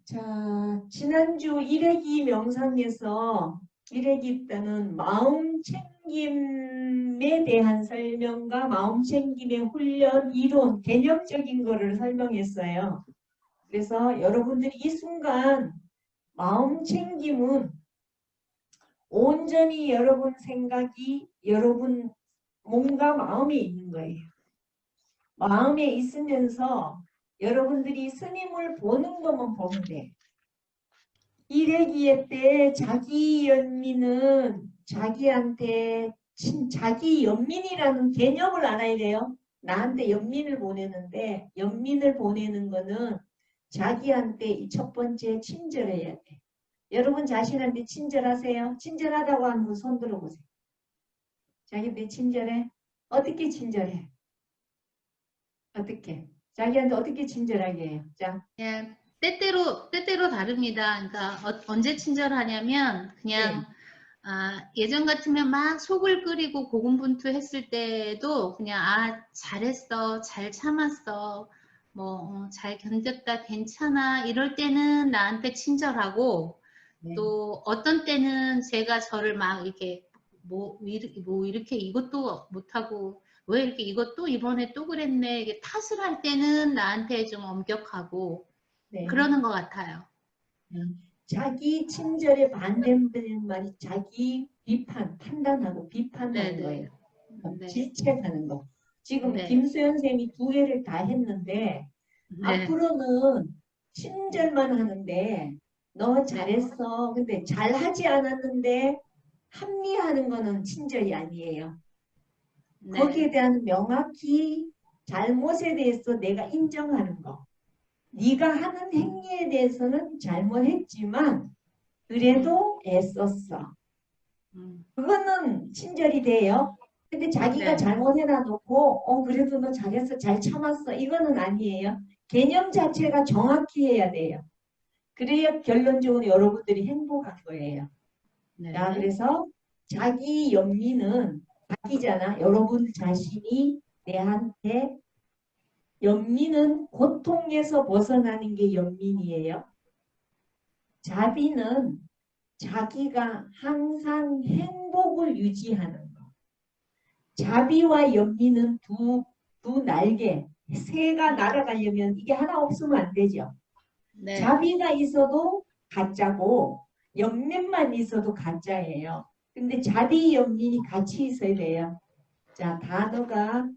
자, 지난주 일회기 명상에서 일회기 때는 마음 챙김에 대한 설명과 마음 챙김의 훈련, 이론, 개념적인 거를 설명했어요. 그래서 여러분들이 이 순간 마음 챙김은 온전히 여러분 생각이 여러분 몸과 마음에 있는 거예요. 마음에 있으면서 여러분들이 스님을 보는 것만 보면 돼. 일회기에 때 자기 연민은 자기한테 자기 연민이라는 개념을 알아야 돼요. 나한테 연민을 보내는데 연민을 보내는 거는 자기한테 이 첫 번째 친절해야 돼. 여러분 자신한테 친절하세요? 친절하다고 하는 분 손 들어보세요. 자기한테 친절해? 어떻게 친절해? 어떻게? 자기한테 어떻게 친절하게 해요? 자. 예, 때때로 다릅니다. 그러니까 언제 친절하냐면 네. 그냥 예전 같으면 막 속을 끓이고 고군분투했을 때도 그냥 잘했어, 잘 참았어, 뭐 잘 견뎠다, 괜찮아 이럴 때는 나한테 친절하고 네. 또 어떤 때는 제가 저를 막 이렇게 뭐 이렇게 이것도 못하고 왜 이렇게 이것도 이번에 또 그랬네 이게 탓을 할 때는 나한테 좀 엄격하고 네. 그러는 것 같아요. 자기 친절에 반대되는 말이 자기 비판, 판단하고 비판하는 네네. 거예요. 네. 질책하는 거. 지금 네. 김수현 쌤이 두 개를 다 했는데 네. 앞으로는 친절만 하는데 너 네. 잘했어. 근데 잘하지 않았는데 합리화하는 거는 친절이 아니에요. 거기에 네. 대한 명확히 잘못에 대해서 내가 인정하는 거. 네가 하는 행위에 대해서는 잘못했지만 그래도 애썼어. 그거는 친절이 돼요. 근데 자기가 네. 잘못해놔 놓고 그래도 너 잘했어 잘 참았어 이거는 아니에요. 개념 자체가 정확히 해야 돼요. 그래야 결론적으로 여러분들이 행복한 거예요. 자, 네. 그래서 자기 연민은 자기잖아. 여러분 자신이 내한테 연민은 고통에서 벗어나는 게 연민이에요. 자비는 자기가 항상 행복을 유지하는 거. 자비와 연민은 두 날개. 새가 날아가려면 이게 하나 없으면 안 되죠. 네. 자비가 있어도 가짜고 연민만 있어도 가짜예요. 근데 자비, 연민이 같이 있어야 돼요. 자, 단어가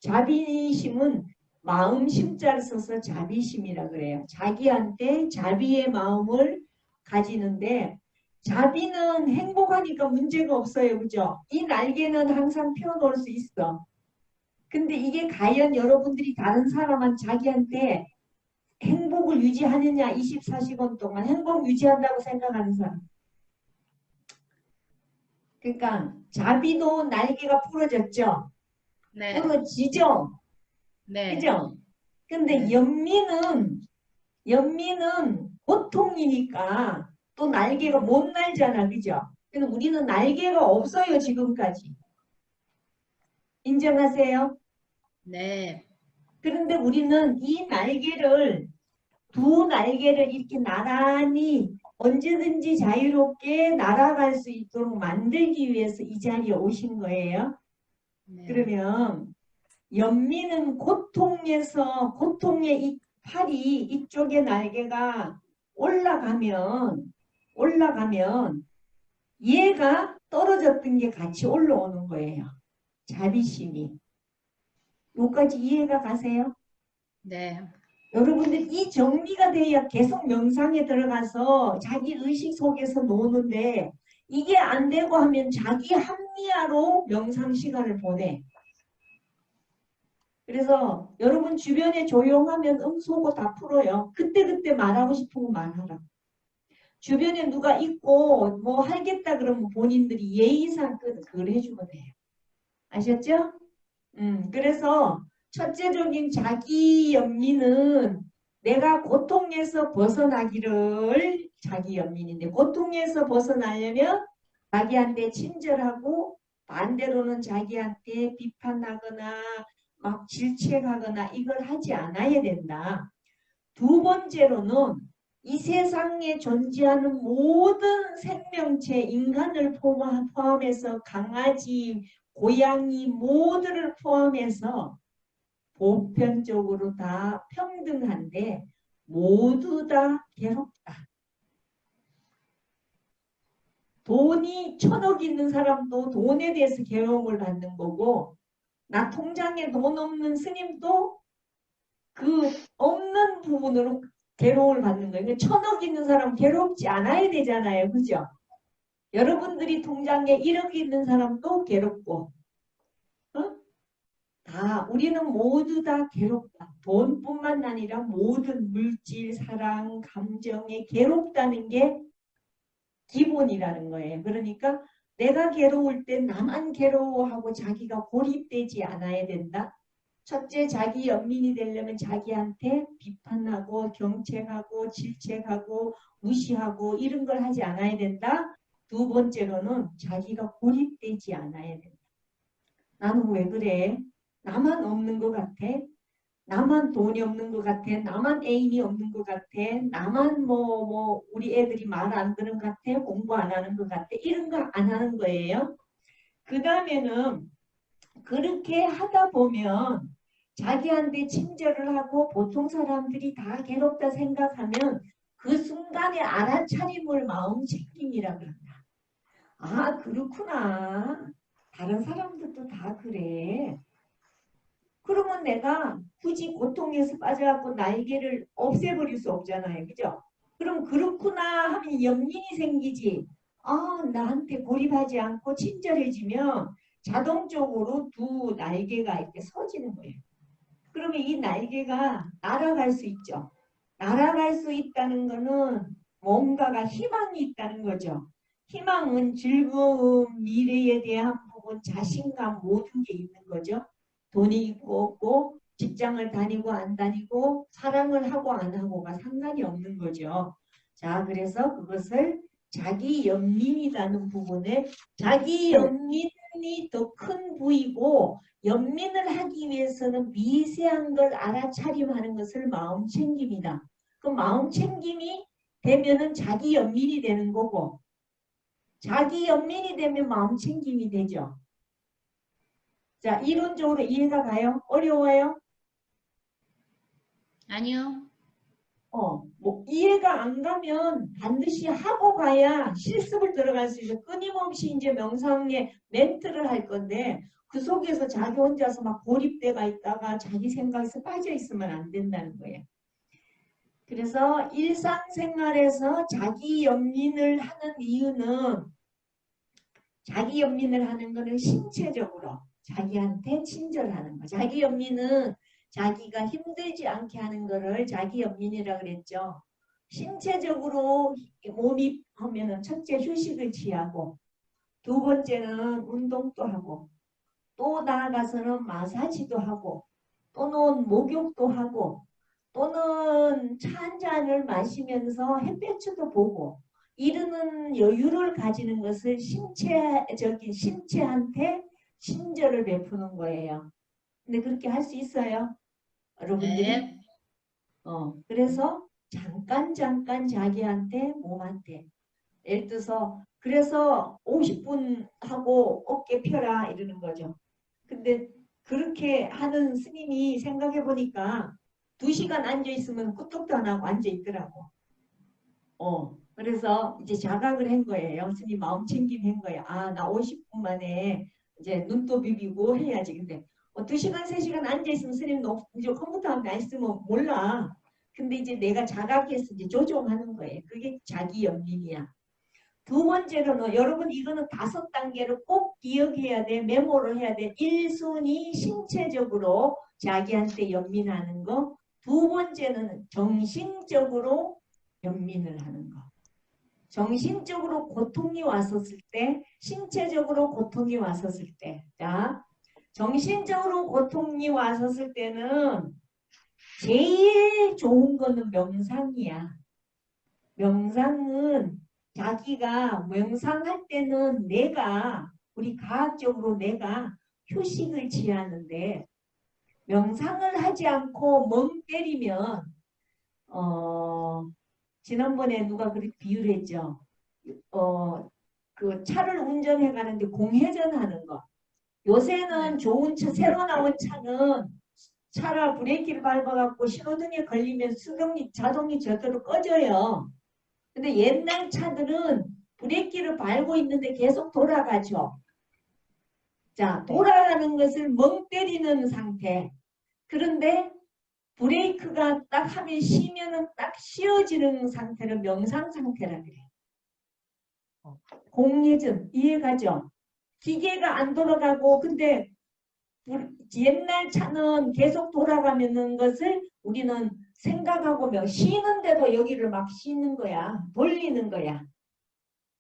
자비심은 마음 심자를 써서 자비심이라 그래요. 자기한테 자비의 마음을 가지는데 자비는 행복하니까 문제가 없어요. 그죠? 이 날개는 항상 펴놓을 수 있어. 근데 이게 과연 여러분들이 다른 사람한 자기한테 행복을 유지하느냐 24시간 동안 행복 유지한다고 생각하는 사람. 그러니까 자비도 날개가 부러졌죠. 네. 부러지죠. 네. 그죠? 근데 네. 연민은 고통이니까 또 날개가 못 날잖아. 그죠? 근데 우리는 날개가 없어요. 지금까지. 인정하세요? 네. 그런데 우리는 이 날개를 두 날개를 이렇게 나란히 언제든지 자유롭게 날아갈 수 있도록 만들기 위해서 이 자리에 오신 거예요. 네. 그러면 연민은 고통의 이 팔이 이쪽의 날개가 올라가면 얘가 떨어졌던 게 같이 올라오는 거예요. 자비심이. 여기까지 이해가 가세요? 네. 여러분들 이 정리가 돼야 계속 명상에 들어가서 자기 의식 속에서 노는데 이게 안 되고 하면 자기 합리화로 명상 시간을 보내. 그래서 여러분 주변에 조용하면 응수고 다 풀어요. 그때그때 말하고 싶은 거 말하라. 주변에 누가 있고 뭐 하겠다 그러면 본인들이 예의상 그걸 해주면 돼요. 아셨죠? 그래서 첫째적인 자기 연민은 내가 고통에서 벗어나기를 자기 연민인데 고통에서 벗어나려면 자기한테 친절하고 반대로는 자기한테 비판하거나 막 질책하거나 이걸 하지 않아야 된다. 두 번째로는 이 세상에 존재하는 모든 생명체, 인간을 포함해서 강아지, 고양이 모두를 포함해서 보편적으로 다 평등한데 모두 다 괴롭다. 돈이 1,000억 있는 사람도 돈에 대해서 괴로움을 받는 거고, 나 통장에 돈 없는 스님도 그 없는 부분으로 괴로움을 받는 거예요. 1,000억 있는 사람 괴롭지 않아야 되잖아요. 그죠? 여러분들이 통장에 1억 있는 사람도 괴롭고, 어? 다 우리는 모두 다 괴롭다. 돈뿐만 아니라 모든 물질, 사랑, 감정에 괴롭다는 게 기본이라는 거예요. 그러니까 내가 괴로울 때 나만 괴로워하고 자기가 고립되지 않아야 된다. 첫째, 자기 연민이 되려면 자기한테 비판하고 경책하고 질책하고 무시하고 이런 걸 하지 않아야 된다. 두 번째로는 자기가 고립되지 않아야 된다. 나는 왜 그래? 나만 없는 것 같아? 나만 돈이 없는 것 같아? 나만 애인이 없는 것 같아? 나만 우리 애들이 말 안 듣는 것 같아? 공부 안 하는 것 같아? 이런 거 안 하는 거예요. 그 다음에는 그렇게 하다 보면 자기한테 친절을 하고 보통 사람들이 다 괴롭다 생각하면 그 순간에 알아차림을 마음 챙김이라 그런다. 아, 그렇구나. 다른 사람들도 다 그래. 그러면 내가 굳이 고통에서 빠져갖고 날개를 없애버릴 수 없잖아요. 그죠? 그럼 그렇구나 하면 연민이 생기지. 아, 나한테 고립하지 않고 친절해지면 자동적으로 두 날개가 이렇게 서지는 거예요. 그러면 이 날개가 날아갈 수 있죠. 날아갈 수 있다는 거는 뭔가가 희망이 있다는 거죠. 희망은 즐거움, 미래에 대한 부분, 자신감 모든 게 있는 거죠. 돈이 있고 없고 직장을 다니고 안 다니고 사랑을 하고 안 하고가 상관이 없는 거죠. 자, 그래서 그것을 자기 연민이라는 부분에 자기 연민이 더 큰 부위고 연민을 하기 위해서는 미세한 걸 알아차림하는 것을 마음 챙김이다. 그 마음 챙김이 되면은 자기 연민이 되는 거고 자기 연민이 되면 마음 챙김이 되죠. 자, 이론적으로 이해가 가요? 어려워요? 아니요. 이해가 안 가면 반드시 하고 가야 실습을 들어갈 수 있어요. 끊임없이 이제 명상에 멘트를 할 건데 그 속에서 자기 혼자서 막 고립돼가 있다가 자기 생각에서 빠져 있으면 안 된다는 거예요. 그래서 일상생활에서 자기 연민을 하는 이유는 자기 연민을 하는 거는 신체적으로 자기한테 친절하는 거. 자기 연민은 자기가 힘들지 않게 하는 거를 자기 연민이라고 그랬죠. 신체적으로 몸이 하면은 첫째 휴식을 취하고 두 번째는 운동도 하고 또 나아가서는 마사지도 하고 또는 목욕도 하고 또는 차 한 잔을 마시면서 햇볕도 보고 이러는 여유를 가지는 것을 신체한테 친절을 베푸는 거예요. 근데 그렇게 할 수 있어요? 여러분들이? 네. 그래서 잠깐 자기한테 몸한테 예를 들어서 그래서 50분 하고 어깨 펴라 이러는 거죠. 근데 그렇게 하는 스님이 생각해 보니까 2시간 앉아 있으면 끄떡도 안 하고 앉아 있더라고. 그래서 이제 자각을 한 거예요. 스님 마음 챙김 한 거예요. 아, 나 50분 만에 이제 눈도 비비고 해야지. 근데 2시간, 3시간 앉아 있으면 스님 이제 컴퓨터 앞에 안 있으면 몰라. 근데 이제 내가 자각해서 이제 조정하는 거예요. 그게 자기 연민이야. 두 번째로는 여러분 이거는 5단계로 꼭 기억해야 돼. 메모를 해야 돼. 1순위 신체적으로 자기한테 연민하는 거. 두 번째는 정신적으로 연민을 하는 거. 정신적으로 고통이 왔었을 때, 신체적으로 고통이 왔었을 때. 자, 정신적으로 고통이 왔었을 때는 제일 좋은 거는 명상이야. 명상은 자기가 명상할 때는 우리 과학적으로 내가 휴식을 취하는데 명상을 하지 않고 멍 때리면 지난번에 누가 그렇게 비유를 했죠. 그 차를 운전해 가는데 공회전하는 거. 요새는 좋은 차, 새로 나온 차는 차라 브레이크를 밟아갖고 신호등에 걸리면 자동이 저절로 꺼져요. 근데 옛날 차들은 브레이크를 밟고 있는데 계속 돌아가죠. 자, 돌아가는 것을 멍 때리는 상태. 그런데 브레이크가 딱 하면 쉬면은 딱 쉬어지는 상태를 명상 상태라 그래요. 공회전 이해가죠? 기계가 안 돌아가고 근데 옛날 차는 계속 돌아가는 것을 우리는 생각하고 쉬는데도 여기를 막 쉬는 거야. 돌리는 거야.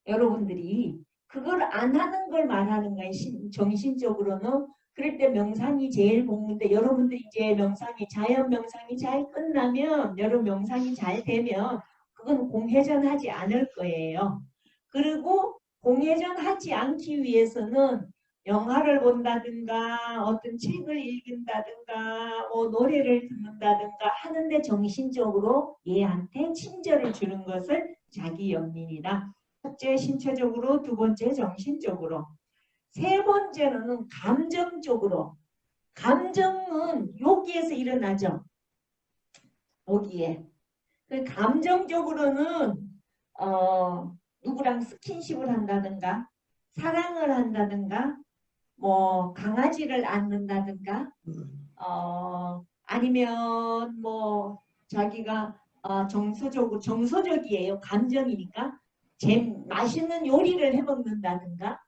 여러분들이 그걸 안 하는 걸 말하는 거야. 정신적으로는. 그럴 때 명상이 제일 복는데 여러분들 이제 명상이 자연 명상이 잘 끝나면 여러분 명상이 잘 되면 그건 공회전 하지 않을 거예요. 그리고 공회전 하지 않기 위해서는 영화를 본다든가 어떤 책을 읽는다든가 노래를 듣는다든가 하는데 정신적으로 얘한테 친절을 주는 것을 자기 연민이다. 첫째 신체적으로, 두 번째 정신적으로, 세 번째는 감정적으로. 감정은 여기에서 일어나죠. 여기에. 감정적으로는 누구랑 스킨십을 한다든가 사랑을 한다든가 뭐 강아지를 안는다든가 아니면 뭐 자기가 정서적이에요. 감정이니까 맛있는 요리를 해먹는다든가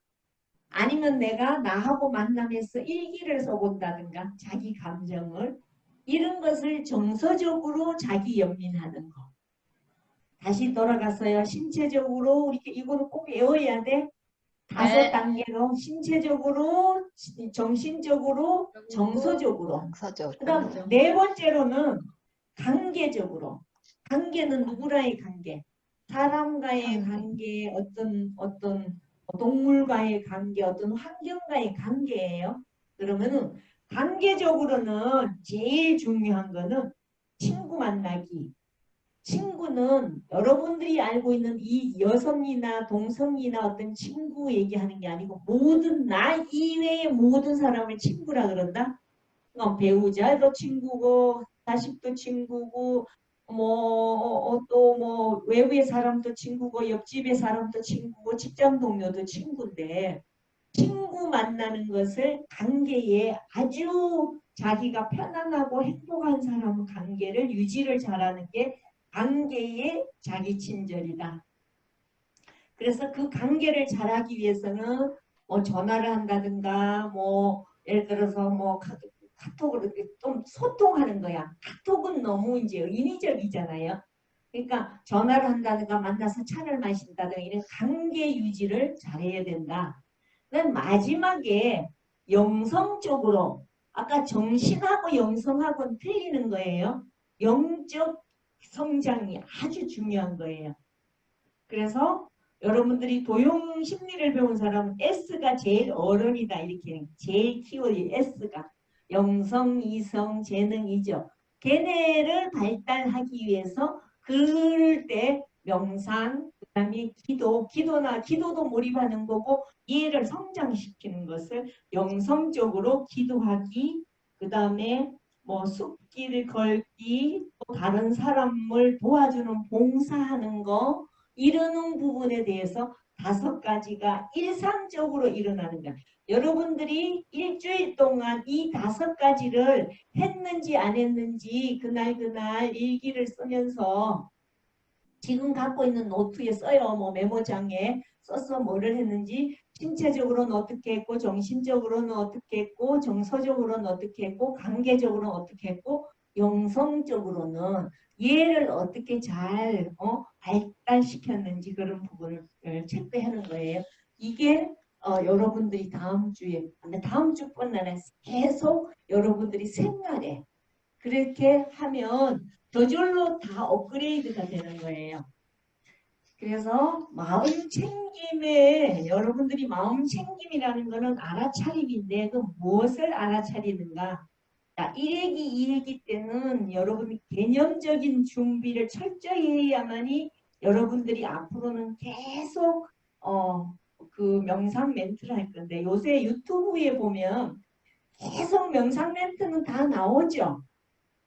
아니면 내가 나하고 만나면서 일기를 써본다든가 자기 감정을 이런 것을 정서적으로 자기 연민하는 거. 다시 돌아갔어요. 신체적으로 우리 이거는 꼭 외워야 돼. 5단계로 신체적으로, 정신적으로, 정서적으로. 그다음 네 번째로는 관계적으로. 관계는 누구랑의 관계? 사람과의 관계, 어떤 동물과의 관계, 어떤 환경과의 관계예요. 그러면은 관계적으로는 제일 중요한 거는 친구 만나기. 친구는 여러분들이 알고 있는 이 여성이나 동성이나 어떤 친구 얘기하는 게 아니고 모든 나 이외의 모든 사람을 친구라 그런다. 배우자도 친구고 자식도 친구고 또 외부의 사람도 친구고 옆집의 사람도 친구고 직장 동료도 친구인데 친구 만나는 것을 관계에 아주 자기가 편안하고 행복한 사람 관계를 유지를 잘하는 게 관계의 자기 친절이다. 그래서 그 관계를 잘하기 위해서는 뭐 전화를 한다든가 뭐 예를 들어서 뭐 카톡으로 좀 소통하는 거야. 카톡은 너무 이제 인위적이잖아요. 그러니까 전화를 한다든가 만나서 차를 마신다든가 이런 관계 유지를 잘해야 된다. 그다음 마지막에 영성적으로 아까 정신하고 영성하고는 틀리는 거예요. 영적 성장이 아주 중요한 거예요. 그래서 여러분들이 도용 심리를 배운 사람은 S가 제일 어른이다 이렇게 제일 키워드 S가 영성, 이성, 재능이죠. 걔네를 발달하기 위해서 그럴 때 명상, 그 다음에 기도도 몰입하는 거고 이해를 성장시키는 것을 영성적으로 기도하기, 그 다음에 뭐 숲길 걸기, 또 다른 사람을 도와주는 봉사하는 거 이러는 부분에 대해서 5가지가 일상적으로 일어나는 거야. 여러분들이 일주일 동안 이 5가지를 했는지 안 했는지 그날 일기를 쓰면서 지금 갖고 있는 노트에 써요. 뭐 메모장에 써서 뭐를 했는지 신체적으로는 어떻게 했고 정신적으로는 어떻게 했고 정서적으로는 어떻게 했고 관계적으로는 어떻게 했고 영성적으로는 얘를 어떻게 잘 발달시켰는지 그런 부분을 체크하는 거예요. 이게 여러분들이 다음 주뿐 아니라 계속 여러분들이 생활에 그렇게 하면 저절로 다 업그레이드가 되는 거예요. 그래서 마음 챙김에 여러분들이 마음 챙김이라는 거는 알아차림인데 그 무엇을 알아차리는가? 자, 1회기, 2회기 때는 여러분이 개념적인 준비를 철저히 해야만이 여러분들이 앞으로는 계속 그 명상 멘트를 할 건데 요새 유튜브에 보면 계속 명상 멘트는 다 나오죠.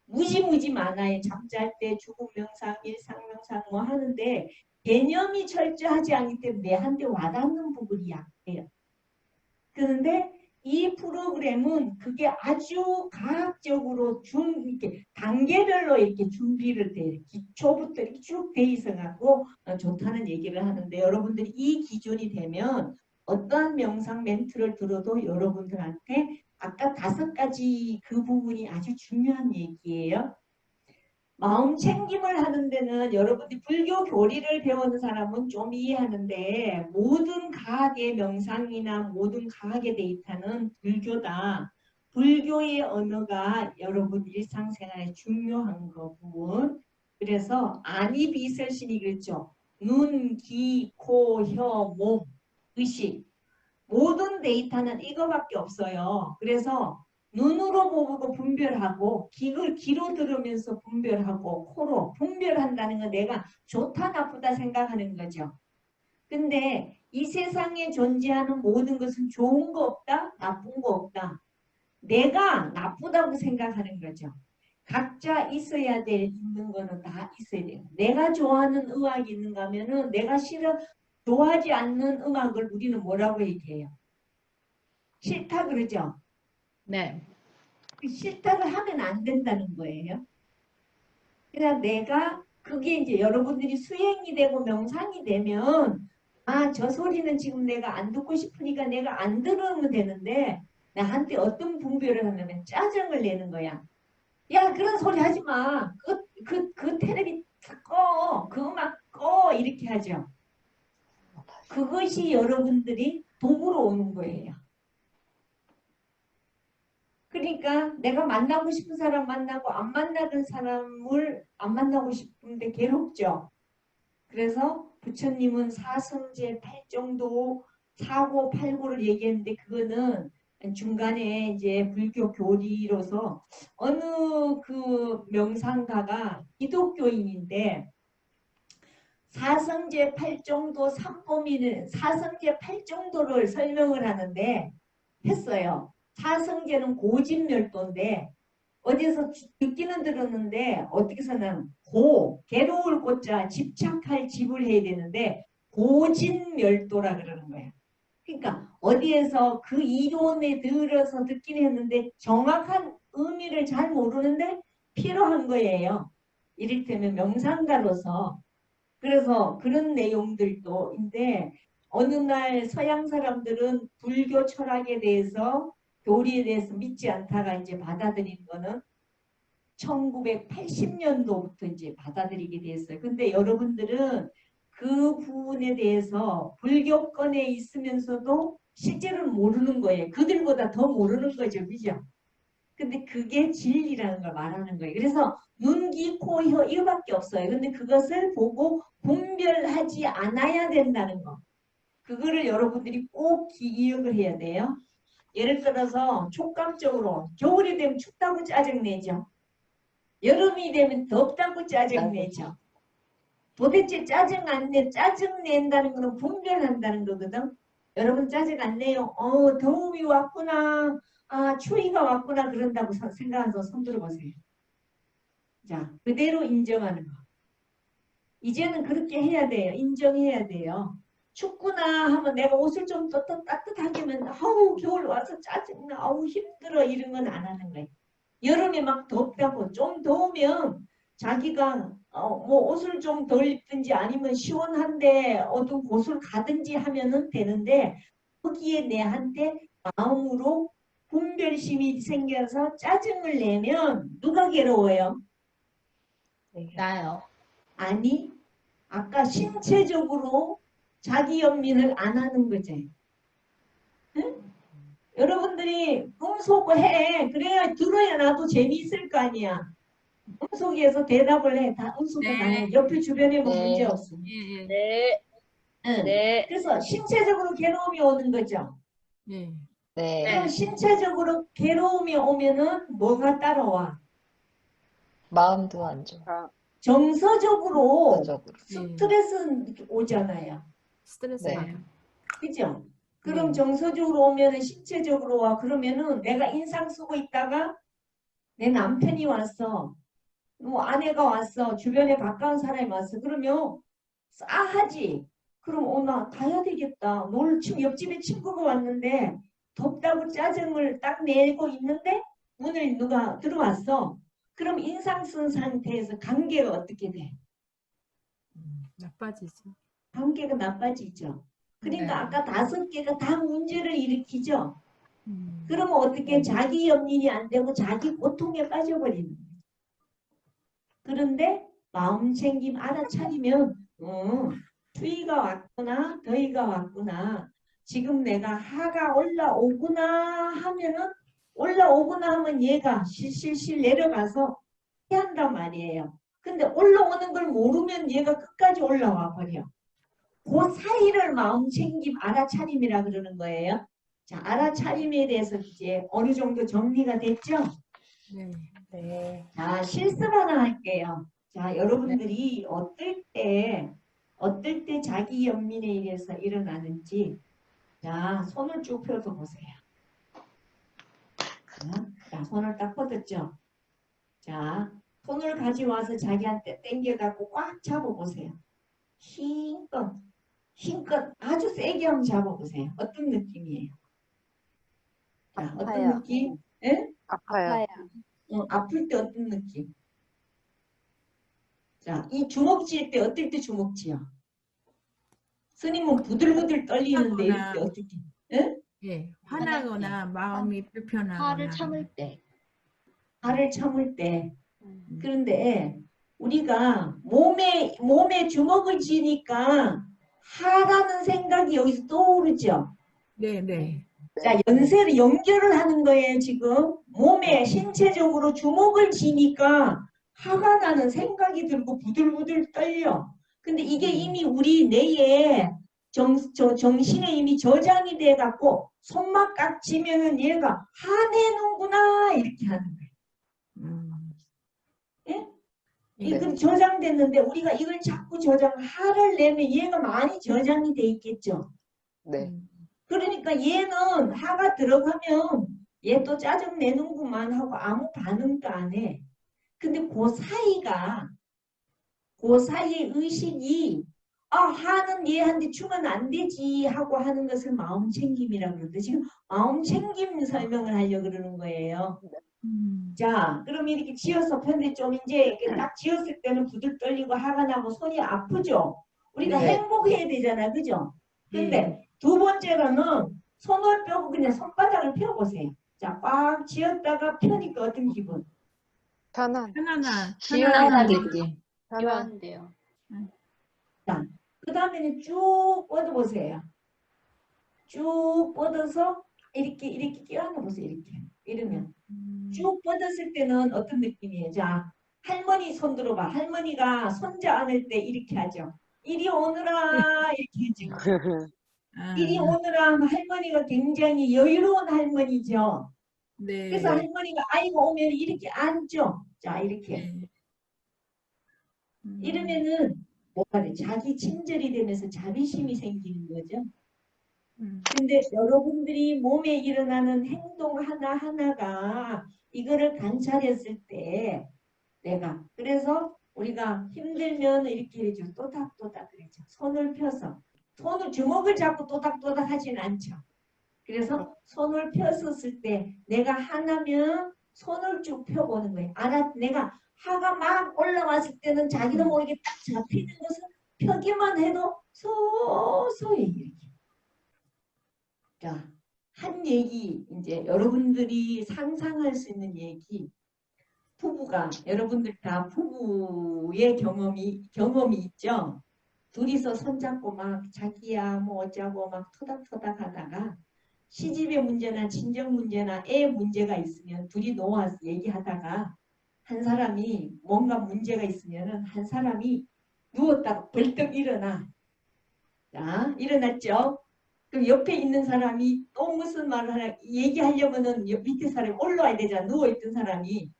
무지무지 많아요. 잠잘 때 죽음 명상, 일상 명상 뭐 하는데 개념이 철저하지 않기 때문에 내한테 와닿는 부분이 약해요. 그런데 이 프로그램은 그게 아주 과학적으로 이렇게 단계별로 이렇게 준비를 돼 기초부터 이렇게 쭉 돼 있어갖고 좋다는 얘기를 하는데 여러분들이 이 기준이 되면 어떠한 명상 멘트를 들어도 여러분들한테 아까 5가지 그 부분이 아주 중요한 얘기예요. 마음 챙김을 하는 데는 여러분들이 불교 교리를 배우는 사람은 좀 이해하는데 모든 과학의 명상이나 모든 과학의 데이터는 불교다. 불교의 언어가 여러분 일상생활에 중요한 거 부분. 그래서 안이 비설신이 그랬죠. 눈, 귀, 코, 혀, 몸, 의식. 모든 데이터는 이거밖에 없어요. 그래서 눈으로 보고 분별하고 귀로 들으면서 분별하고 코로 분별한다는 건 내가 좋다 나쁘다 생각하는 거죠. 근데 이 세상에 존재하는 모든 것은 좋은 거 없다 나쁜 거 없다. 내가 나쁘다고 생각하는 거죠. 각자 있어야 될 있는 거는 다 있어야 돼요. 내가 좋아하는 음악이 있는가 하면은 내가 좋아하지 않는 음악을 우리는 뭐라고 얘기해요? 싫다 그러죠? 네. 싫다고 하면 안 된다는 거예요. 그냥 내가 그게 이제 여러분들이 수행이 되고 명상이 되면 저 소리는 지금 내가 안 듣고 싶으니까 내가 안 들으면 되는데 나한테 어떤 분별을 하냐면 짜증을 내는 거야. 야 그런 소리 하지 마. 그 텔레비 꺼. 그 음악 꺼. 이렇게 하죠. 그것이 여러분들이 도구로 오는 거예요. 그러니까 내가 만나고 싶은 사람 만나고 안 만나는 사람을 안 만나고 싶은데 괴롭죠. 그래서 부처님은 사성제 8정도 사고 팔고를 얘기했는데 그거는 중간에 이제 불교 교리로서 어느 그 명상가가 기독교인인데 사성제 8정도 삼보미는 사성제 8정도를 설명을 하는데 했어요. 사성제는 고집멸도인데 어디서 듣기는 들었는데 어떻게 써는 괴로울 고자 집착할 집을 해야 되는데 고집멸도라 그러는 거예요. 그러니까 어디에서 그 이론에 들어서 듣긴 했는데 정확한 의미를 잘 모르는데 필요한 거예요. 이를테면 명상가로서. 그래서 그런 내용들도인데 어느 날 서양 사람들은 불교 철학에 대해서 교리에 대해서 믿지 않다가 이제 받아들인 거는 1980년도부터 이제 받아들이게 됐어요. 근데 여러분들은 그 부분에 대해서 불교권에 있으면서도 실제로는 모르는 거예요. 그들보다 더 모르는 거죠. 그죠? 근데 그게 진리라는 걸 말하는 거예요. 그래서 눈, 귀, 코, 혀 이거밖에 없어요. 근데 그것을 보고 분별하지 않아야 된다는 거. 그거를 여러분들이 꼭 기억을 해야 돼요. 예를 들어서 촉감적으로 겨울이 되면 춥다고 짜증내죠. 여름이 되면 덥다고 짜증내죠. 도대체 짜증 낸다는 거는 분별한다는 거거든. 여러분 짜증 안 내요. 더움이 왔구나. 추위가 왔구나 그런다고 생각해서 손 들어보세요. 자, 그대로 인정하는 거. 이제는 그렇게 해야 돼요. 인정해야 돼요. 춥구나 하면 내가 옷을 좀 더 따뜻하게 하면 아우 겨울 와서 짜증나. 아우 힘들어. 이런 건 안 하는 거예요. 여름에 막 덥다고 좀 더우면 자기가 뭐 옷을 좀 덜 입든지 아니면 시원한데 어떤 곳을 가든지 하면은 되는데 거기에 내한테 마음으로 분별심이 생겨서 짜증을 내면 누가 괴로워요? 나요. 아니 아까 신체적으로 자기 연민을 안 하는 거지. 응? 여러분들이 음소거 해. 그래야 들어야 나도 재미있을 거 아니야. 음소기에서 대답을 해. 다 음소거 다 해. 옆에 주변에 뭐 문제 없어. 네. 응. 네. 그래서 신체적으로 괴로움이 오는 거죠. 네. 네. 그럼 신체적으로 괴로움이 오면은 뭐가 따라와? 마음도 안 좋아. 정서적으로 정서적으로. 스트레스 오잖아요. 스트레스 네. 받아. 그죠? 그럼 네. 정서적으로 오면은 신체적으로 와. 그러면은 내가 인상 쓰고 있다가 내 남편이 왔어. 뭐 아내가 왔어. 주변에 가까운 사람이 왔어. 그러면 싸하지. 그럼 나 가야 되겠다. 뭘 지금 옆집에 친구가 왔는데 덥다고 짜증을 딱 내고 있는데 문을 누가 들어왔어. 그럼 인상 쓴 상태에서 관계가 어떻게 돼? 나빠지죠. 관계가 나빠지죠. 그러니까 네. 아까 5개가 다 문제를 일으키죠. 음. 그러면 어떻게 네. 자기 연민이 안 되고 자기 고통에 빠져버리는 거예요. 그런데 마음 챙김 알아차리면 추위가 왔구나 더위가 왔구나 지금 내가 하가 올라오구나 하면은 올라오구나 하면 얘가 실실실 내려가서 피한단 말이에요. 근데 올라오는 걸 모르면 얘가 끝까지 올라와 버려. 그 사이를 마음 챙김 알아차림이라 그러는 거예요. 자, 알아차림에 대해서 이제 어느 정도 정리가 됐죠? 네. 네. 자, 실습 하나 할게요. 자, 여러분들이 어떨 때 자기 연민에 의해서 일어나는지, 자, 손을 쭉 펴서 보세요. 자, 손을 딱 뻗었죠? 자, 손을 가져와서 자기한테 당겨갖고 꽉 잡아보세요. 힘껏 아주 세게 한번 잡아보세요. 어떤 느낌이에요? 자, 어떤 아파요. 느낌? 예? 아파요. 아플 때 어떤 느낌? 자, 이 주먹 쥘 때 어떨 때 주먹 쥐어? 스님은 부들부들 떨리는데 이럴 때 어떻게? 예? 예. 화나거나 마음이 불편하거나. 화를 참을 때. 화를 참을 때. 그런데 우리가 몸에 주먹을 쥐니까 하라는 생각이 여기서 떠오르죠. 네, 네. 자, 연세를 연결을 하는 거예요, 지금. 몸에 신체적으로 주먹을 쥐니까 화가 나는 생각이 들고 부들부들 떨려. 근데 이게 이미 우리 뇌에 정신에 이미 저장이 돼 갖고 손막 깍 쥐면은 얘가 화내는구나 이렇게 하는 거예요. 예? 이거 저장됐는데 우리가 이걸 자꾸 화를 내면 얘가 많이 저장이 돼 있겠죠. 네. 그러니까 얘는 화가 들어가면 얘 또 짜증 내는구만 하고 아무 반응도 안 해. 근데 그 사이의 의식이 화는 얘한테 주면 안 되지 하고 하는 것을 마음 챙김이라고 그러는데 지금 마음 챙김 설명을 하려고 그러는 거예요. 자, 그럼 이렇게 지어서 편데 좀 이제 이렇게 딱 지었을 때는 부들 떨리고 화가 나고 손이 아프죠. 우리가 네. 행복해야 되잖아, 그죠? 근데 두 번째로는 손을 펴고 그냥 손바닥을 펴보세요. 자, 꽉 쥐었다가 펴니까 어떤 기분? 편안한 시원한 느낌. 좋아한대요. 자, 그 다음에는 쭉 뻗어보세요. 쭉 뻗어서 이렇게 끼워안아 보세요. 이러면 쭉 뻗었을 때는 어떤 느낌이에요? 자, 할머니 손 들어봐. 할머니가 손자 안을 때 이렇게 하죠. 이리 오너라 이렇게 하죠. 이리 오너라 하면 할머니가 굉장히 여유로운 할머니죠. 네. 그래서 할머니가 아이가 오면 이렇게 앉죠. 자, 이렇게. 네. 이러면은 뭐가 돼? 자기 친절이 되면서 자비심이 생기는 거죠. 근데 여러분들이 몸에 일어나는 행동 하나하나가 이거를 관찰했을 때 내가 그래서 우리가 힘들면 이렇게 해줘. 또닥또닥 그러죠. 손을 펴서 주먹을 잡고 또닥또닥 하진 않죠. 그래서 손을 폈었을 때 내가 하나면 손을 쭉 펴보는 거예요. 내가 하가 막 올라왔을 때는 자기도 모르게 딱 잡히는 것을 펴기만 해도 서서히 이렇게. 자, 한 얘기 이제 여러분들이 상상할 수 있는 얘기. 부부가 여러분들 다 부부의 경험이 있죠. 둘이서 손잡고 막 자기야 뭐 어쩌고 막 토닥토닥 하다가 시집의 문제나 친정 문제나 애 문제가 있으면 둘이 놓아서 얘기하다가 한 사람이 뭔가 문제가 있으면은 한 사람이 누웠다가 벌떡 일어나. 자, 일어났죠? 그럼 옆에 있는 사람이 또 무슨 말을 하냐 얘기하려면은 밑에 사람이 올라와야 되잖아. 누워있던 사람이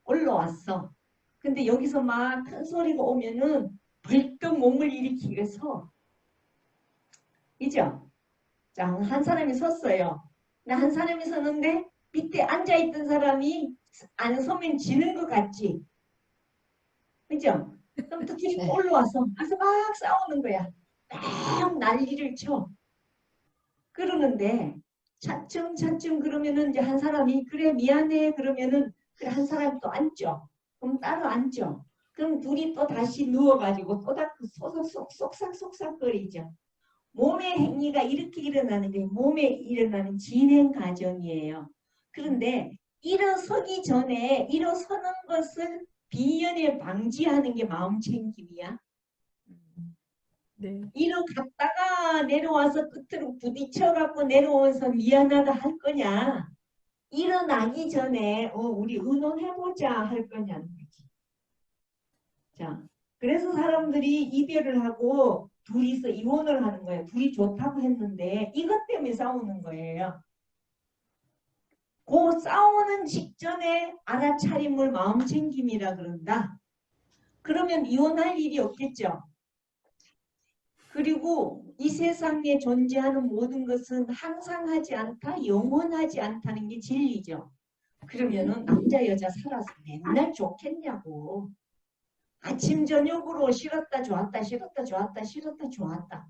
올라왔어. 근데 여기서 막 큰 소리가 오면은 벌떡 몸을 일으키게 서. 그죠? 자, 한 사람이 섰어요. 근데 한 사람이 섰는데 밑에 앉아있던 사람이 안 서면 지는 것 같지? 그죠? 그럼 또 뒤로 네. 올라와서 가서 막 싸우는 거야. 막 난리를 쳐. 그러는데 차츰차츰 그러면은 이제 한 사람이 그래 미안해 그러면은 그래 한 사람이 또 앉죠. 그럼 따로 앉죠. 그럼 둘이 또 다시 누워가지고 또 다 속삭속삭거리죠. 몸의 행위가 이렇게 일어나는 게 몸에 일어나는 진행 과정이에요. 그런데 일어서기 전에 일어서는 것을 비연에 방지하는 게 마음 챙김이야. 네. 일어갔다가 내려와서 끝으로 부딪혀갖고 내려와서 미안하다 할 거냐. 일어나기 전에 우리 의논해보자 할 거냐는 거지. 자, 그래서 사람들이 이별을 하고 둘이서 이혼을 하는 거예요. 둘이 좋다고 했는데 이것 때문에 싸우는 거예요. 그 싸우는 직전에 알아차림을 마음 챙김이라 그런다. 그러면 이혼할 일이 없겠죠. 그리고 이 세상에 존재하는 모든 것은 항상 하지 않다, 영원하지 않다는 게 진리죠. 그러면은 남자 여자 살아서 맨날 좋겠냐고. 아침 저녁으로 싫었다 좋았다 싫었다 좋았다 싫었다 좋았다.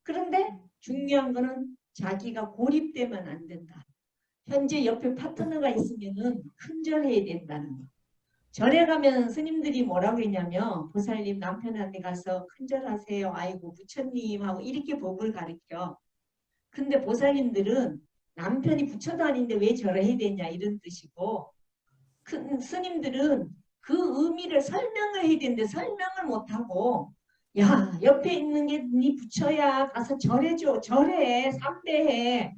그런데 중요한 거는 자기가 고립되면 안 된다. 현재 옆에 파트너가 있으면은 큰절해야 된다는 거. 절에 가면 스님들이 뭐라고 했냐면 보살님 남편한테 가서 큰절하세요. 아이고 부처님 하고 이렇게 법을 가르쳐. 근데 보살님들은 남편이 부처도 아닌데 왜 절을 해야 되냐 이런 뜻이고 스님들은 그 의미를 설명을 해야 되는데 설명을 못하고 야 옆에 있는 게 네 부처야 가서 절해줘 절해 삼배해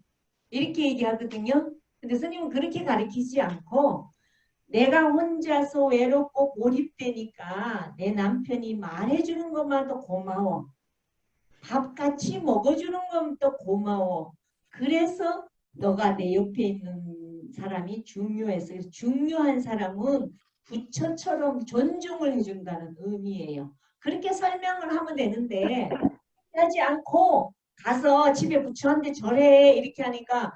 이렇게 얘기하거든요. 근데 스님은 그렇게 가르치지 않고 내가 혼자서 외롭고 고립되니까 내 남편이 말해주는 것만도 고마워. 밥 같이 먹어주는 것도 고마워. 그래서 너가 내 옆에 있는 사람이 중요해서 중요한 사람은 부처처럼 존중을 해준다는 의미예요. 그렇게 설명을 하면 되는데 하지 않고 가서 집에 부처한테 절해 이렇게 하니까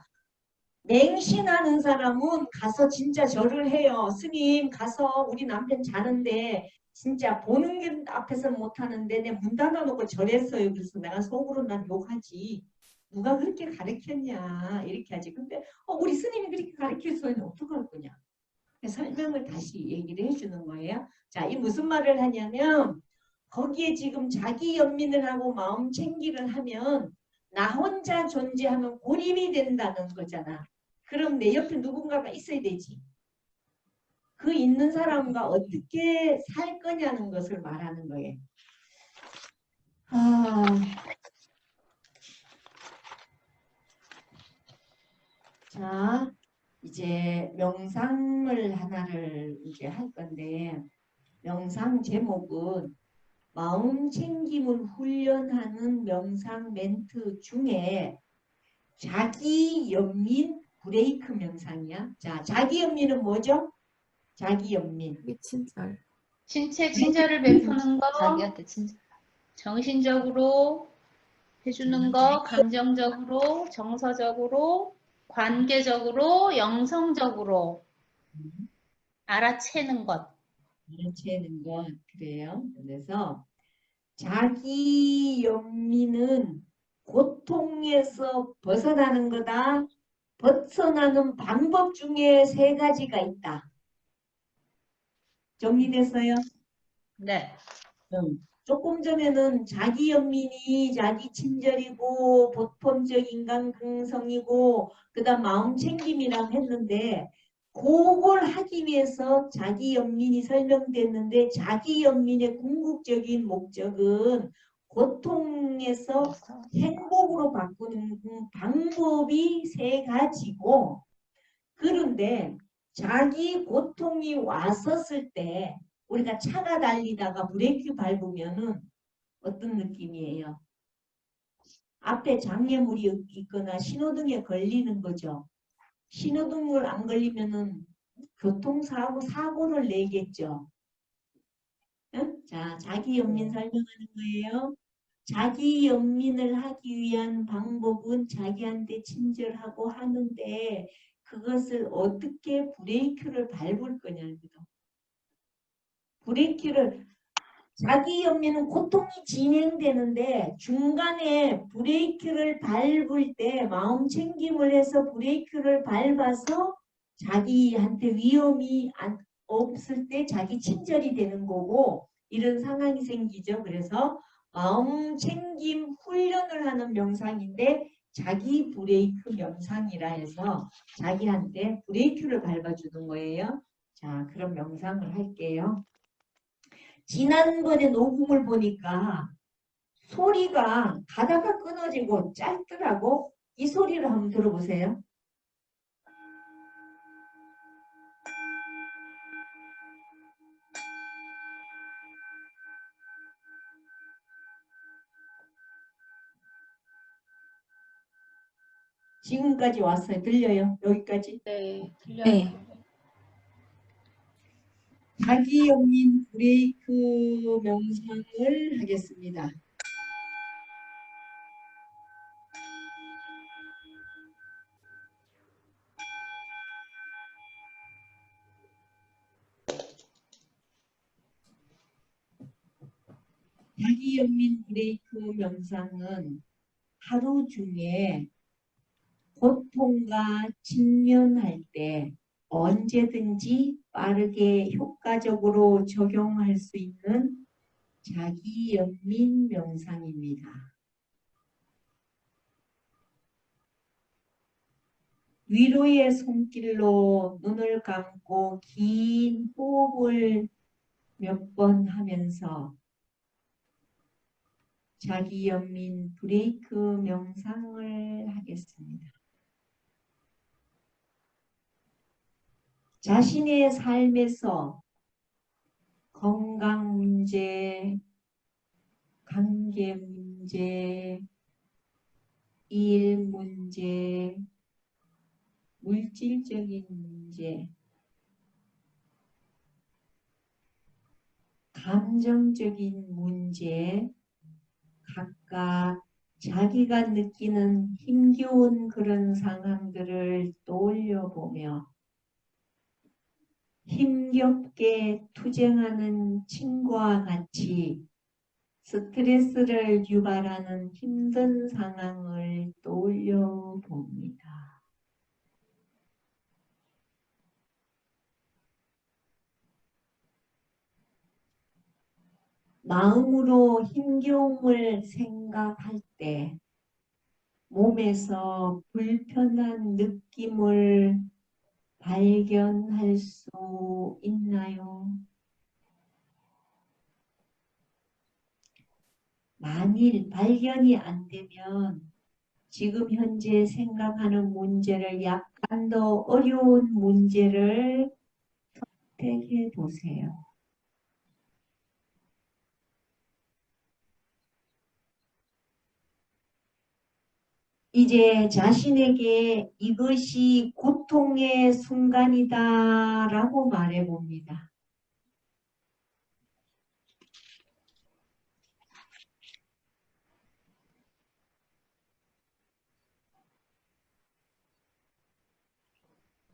맹신하는 사람은 가서 진짜 절을 해요. 스님 가서 우리 남편 자는데 진짜 보는 게 앞에서 못하는데 내 문 닫아놓고 절했어요. 그래서 내가 속으로 난 욕하지. 누가 그렇게 가르쳤냐 이렇게 하지. 근데 우리 스님이 그렇게 가르쳤어요. 어떡할 거냐. 설명을 다시 얘기를 해주는 거예요. 자, 이 무슨 말을 하냐면 거기에 지금 자기 연민을 하고 마음 챙기를 하면 나 혼자 존재하면 고립이 된다는 거잖아. 그럼 내 옆에 누군가가 있어야 되지. 그 있는 사람과 어떻게 살 거냐는 것을 말하는 거예요. 자, 이제 명상을 하나를 이제 할 건데 명상 제목은 마음 챙김을 훈련하는 명상 멘트 중에 자기 연민 브레이크 명상이야. 자, 자기 연민은 뭐죠? 자기 연민. 이게 친절. 신체 친절을 베푸는 거, 자기한테 친절. 정신적으로 해주는 거, 감정적으로, 정서적으로, 관계적으로, 영성적으로 알아채는 것. 알아채는 것 그래요. 그래서 자기 연민은 고통에서 벗어나는 거다. 벗어나는 방법 중에 세 가지가 있다. 정리됐어요? 네. 조금 전에는 자기 연민이 자기 친절이고 보편적 인간 긍성이고 그다음 마음 챙김이라고 했는데 그걸 하기 위해서 자기 연민이 설명됐는데 자기 연민의 궁극적인 목적은 고통에서 행복으로 바꾸는 방법이 세 가지고 그런데 자기 고통이 왔었을 때 우리가 차가 달리다가 브레이크 밟으면은 어떤 느낌이에요? 앞에 장애물이 있거나 신호등에 걸리는 거죠. 신호등을 안 걸리면은 교통사고, 사고를 내겠죠. 응? 자, 자기 연민 설명하는 거예요. 자기 연민을 하기 위한 방법은 자기한테 친절하고 하는데 그것을 어떻게 브레이크를 밟을 거냐입니다. 브레이크를 자기 연민은 고통이 진행되는데 중간에 브레이크를 밟을 때 마음 챙김을 해서 브레이크를 밟아서 자기한테 위험이 없을 때 자기 친절이 되는 거고 이런 상황이 생기죠. 그래서 마음 챙김 훈련을 하는 명상인데 자기 브레이크 명상이라 해서 자기한테 브레이크를 밟아주는 거예요. 자, 그럼 명상을 할게요. 지난번에 녹음을 보니까 소리가 가다가 끊어지고 짧더라고. 이 소리를 한번 들어보세요. 지금까지 왔어요. 들려요? 여기까지? 네, 들려요. 네. 자기 연민 브레이크 명상을 하겠습니다. 자기 연민 브레이크 명상은 하루 중에 고통과 직면할 때 언제든지 빠르게 효과적으로 적용할 수 있는 자기 연민 명상입니다. 위로의 손길로 눈을 감고 긴 호흡을 몇 번 하면서 자기 연민 브레이크 명상을 하겠습니다. 자신의 삶에서 건강 문제, 관계 문제, 일 문제, 물질적인 문제, 감정적인 문제, 각각 자기가 느끼는 힘겨운 그런 상황들을 떠올려 보며 힘겹게 투쟁하는 친구와 같이 스트레스를 유발하는 힘든 상황을 떠올려 봅니다. 마음으로 힘겨움을 생각할 때 몸에서 불편한 느낌을 발견할 수 있나요? 만일 발견이 안 되면 지금 현재 생각하는 문제를 약간 더 어려운 문제를 선택해 보세요. 이제 자신에게 이것이 고통의 순간이다 라고 말해 봅니다.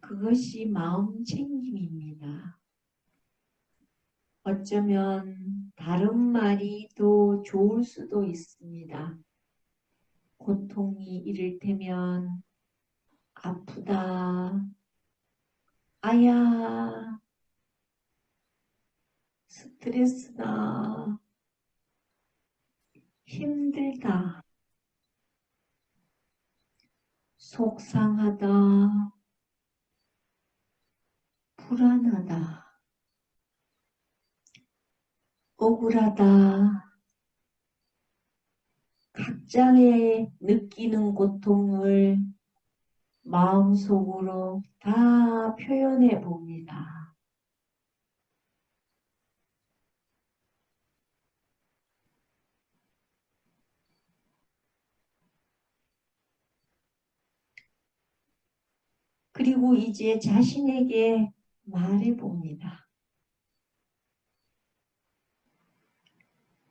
그것이 마음 챙김입니다. 어쩌면 다른 말이 더 좋을 수도 있습니다. 고통이 이를테면 아프다, 아야, 스트레스다, 힘들다, 속상하다, 불안하다, 억울하다, 각자의 느끼는 고통을 마음속으로 다 표현해 봅니다. 그리고 이제 자신에게 말해봅니다.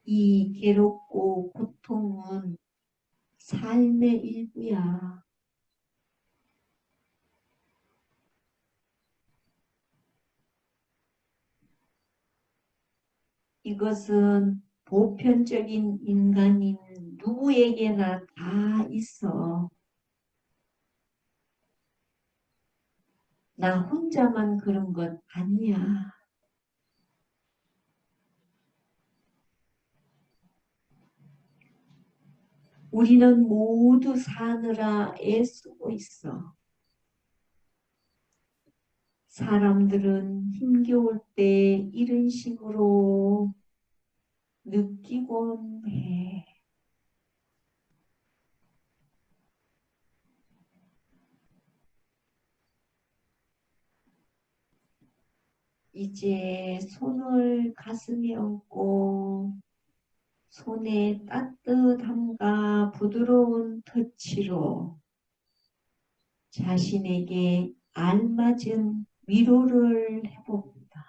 이 괴롭고 고통은 삶의 일부야. 이것은 보편적인 인간인 누구에게나 다 있어. 나 혼자만 그런 것 아니야. 우리는 모두 사느라 애쓰고 있어. 사람들은 힘겨울 때 이런 식으로 느끼곤 해. 이제 손을 가슴에 얹고 손의 따뜻함과 부드러운 터치로 자신에게 알맞은 위로를 해봅니다.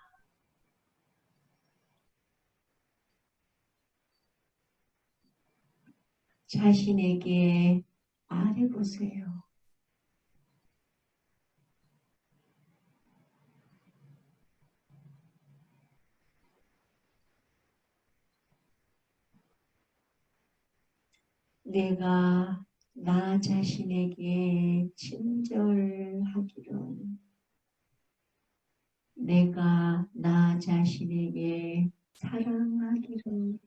자신에게 말해보세요. 내가 나 자신에게 친절하기를, 내가 나 자신에게 사랑하기를,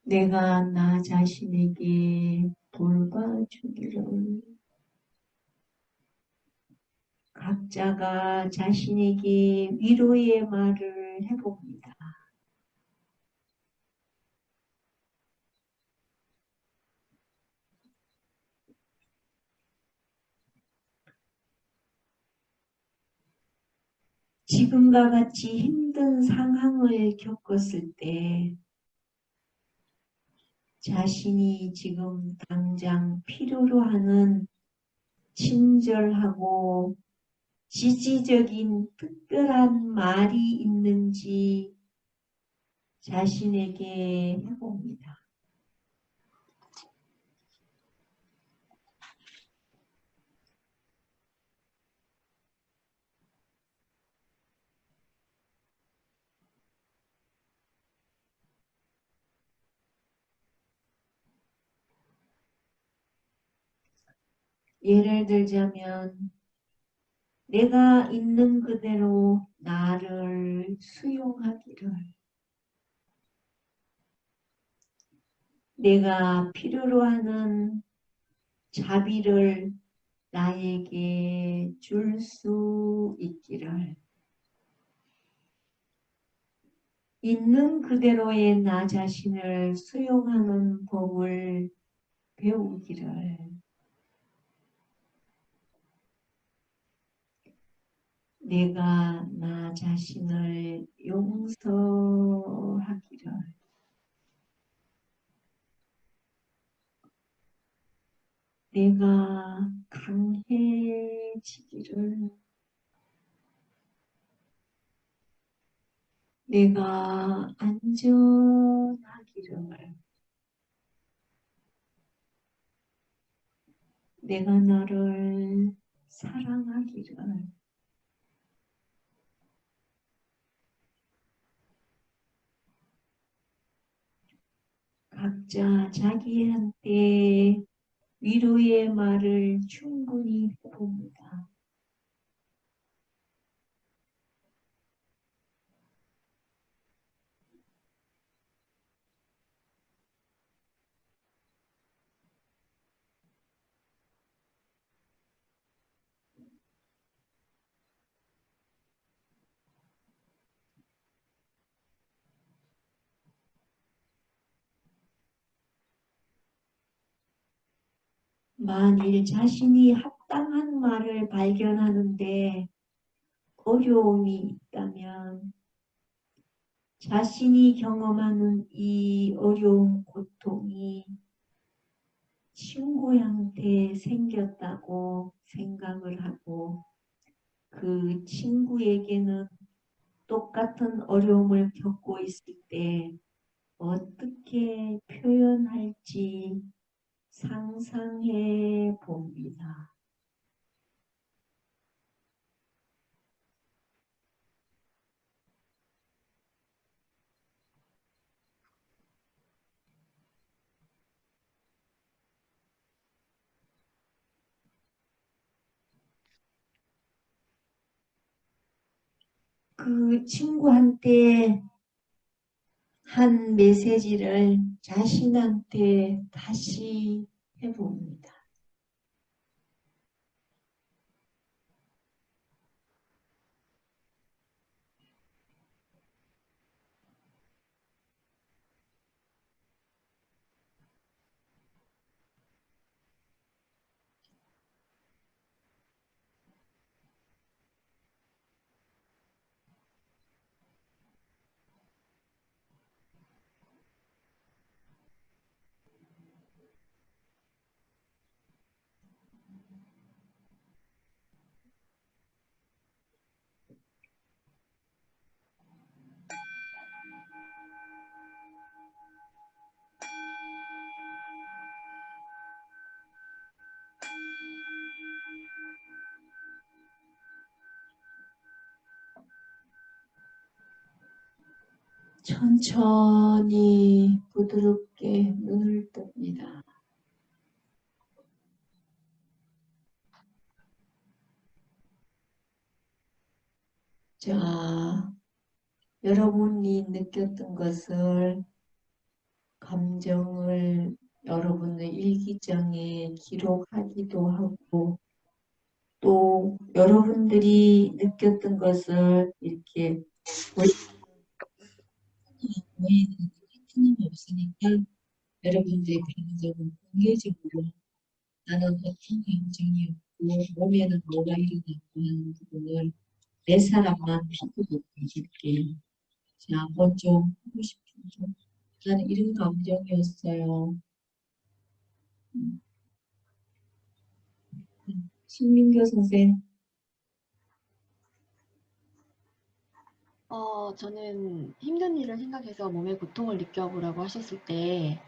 내가 나 자신에게 돌봐주기를. 각자가 자신에게 위로의 말을 해봅니다. 지금과 같이 힘든 상황을 겪었을 때 자신이 지금 당장 필요로 하는 친절하고 지지적인 특별한 말이 있는지 자신에게 해봅니다. 예를 들자면 내가 있는 그대로 나를 수용하기를, 내가 필요로 하는 자비를 나에게 줄 수 있기를, 있는 그대로의 나 자신을 수용하는 법을 배우기를, 내가 나 자신을 용서하기를, 내가 강해지기를, 내가 안전하기를, 내가 나를 사랑하기를. 각자 자기한테 위로의 말을 충분히 해봅니다. 만일 자신이 합당한 말을 발견하는데 어려움이 있다면 자신이 경험하는 이 어려운 고통이 친구한테 생겼다고 생각을 하고 그 친구에게는 똑같은 어려움을 겪고 있을 때 어떻게 표현할지 상상해 봅니다. 그 친구한테 한 메시지를 자신한테 다시 해봅니다. 천천히 부드럽게 눈을 뜹니다. 자, 여러분이 느꼈던 것을 감정을 여러분의 일기장에 기록하기도 하고 또 여러분들이 느꼈던 것을 이렇게 틀림없으니까 여러분들의 감정은 공개적으로 나는 어떤 감정이었고 몸에는 뭐가 일어났고 하는 부분을 네 사람만 피드백 해줄게요. 자, 먼저 하고 싶은 거. 나는 이런 감정이었어요. 신민교 선생. 저는 힘든 일을 생각해서 몸의 고통을 느껴보라고 하셨을 때,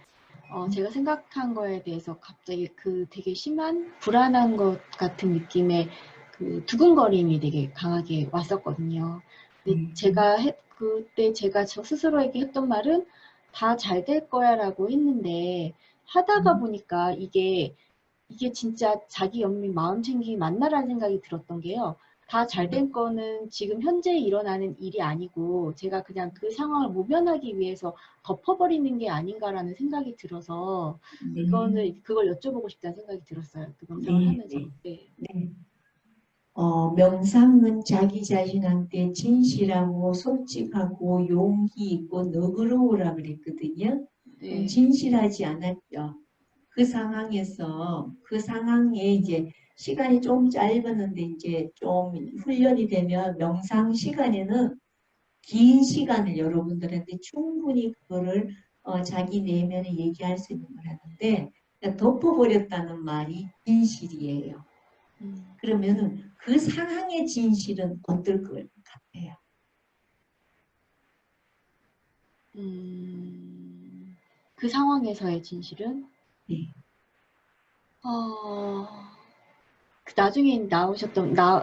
제가 생각한 거에 대해서 갑자기 그 되게 심한 불안한 것 같은 느낌의 그 두근거림이 되게 강하게 왔었거든요. 근데 그때 제가 저 스스로에게 했던 말은 다 잘 될 거야 라고 했는데, 하다가 보니까 이게 진짜 자기 연민 마음 챙김이 맞나라는 생각이 들었던 게요. 다 잘 된 거는 지금 현재 일어나는 일이 아니고 제가 그냥 그 상황을 모면하기 위해서 덮어버리는 게 아닌가라는 생각이 들어서 네. 그걸 여쭤보고 싶다는 생각이 들었어요. 그 명상을 네, 하면서. 네. 네. 네. 명상은 자기 자신한테 진실하고 솔직하고 용기 있고 너그러우라 그랬거든요. 네. 진실하지 않았죠. 그 상황에서 그 상황에 이제 시간이 좀 짧았는데 이제 좀 훈련이 되면 명상 시간에는 긴 시간을 여러분들한테 충분히 그거를 자기 내면에 얘기할 수 있는 거라는데 덮어버렸다는 말이 진실이에요. 그러면은 그 상황의 진실은 어떨 것 같아요? 그 상황에서의 진실은 네. 나중에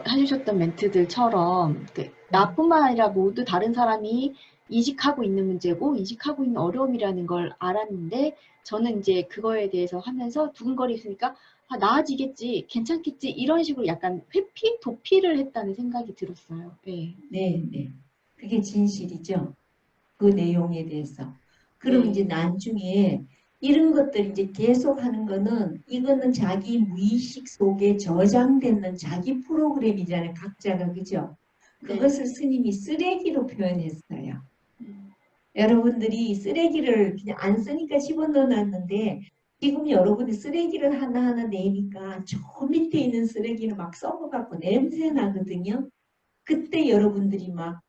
해주셨던 멘트들처럼 나뿐만 아니라 모두 다른 사람이 인식하고 있는 문제고 인식하고 있는 어려움이라는 걸 알았는데 저는 이제 그거에 대해서 하면서 두근거리 있으니까 나아지겠지, 괜찮겠지 이런 식으로 약간 도피를 했다는 생각이 들었어요. 네. 네, 네. 그게 진실이죠. 그 내용에 대해서. 그럼 네. 이제 나중에 이런 것들 이제 계속 하는 거는 이거는 자기 무의식 속에 저장되는 자기 프로그램이잖아요. 각자가 그죠? 네. 그것을 스님이 쓰레기로 표현했어요. 여러분들이 쓰레기를 그냥 안 쓰니까 집어넣어 놨는데 지금 여러분이 쓰레기를 하나하나 내니까 저 밑에 있는 쓰레기를 막 썩어갖고 냄새 나거든요. 그때 여러분들이 막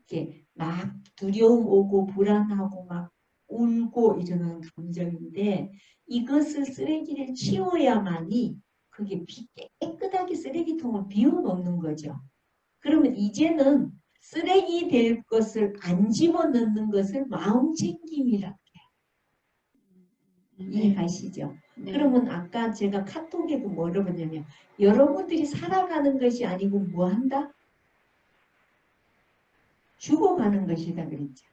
이렇게 막 두려움 오고 불안하고 막 울고 이러는 감정인데 이것을 쓰레기를 치워야만이 그게 깨끗하게 쓰레기통을 비워놓는 거죠. 그러면 이제는 쓰레기 될 것을 안 집어넣는 것을 마음챙김이라고 해요. 이해가시죠? 네. 그러면 아까 제가 카톡에도 뭐라고 했냐면 여러분들이 살아가는 것이 아니고 뭐 한다? 죽어가는 것이다 그랬죠.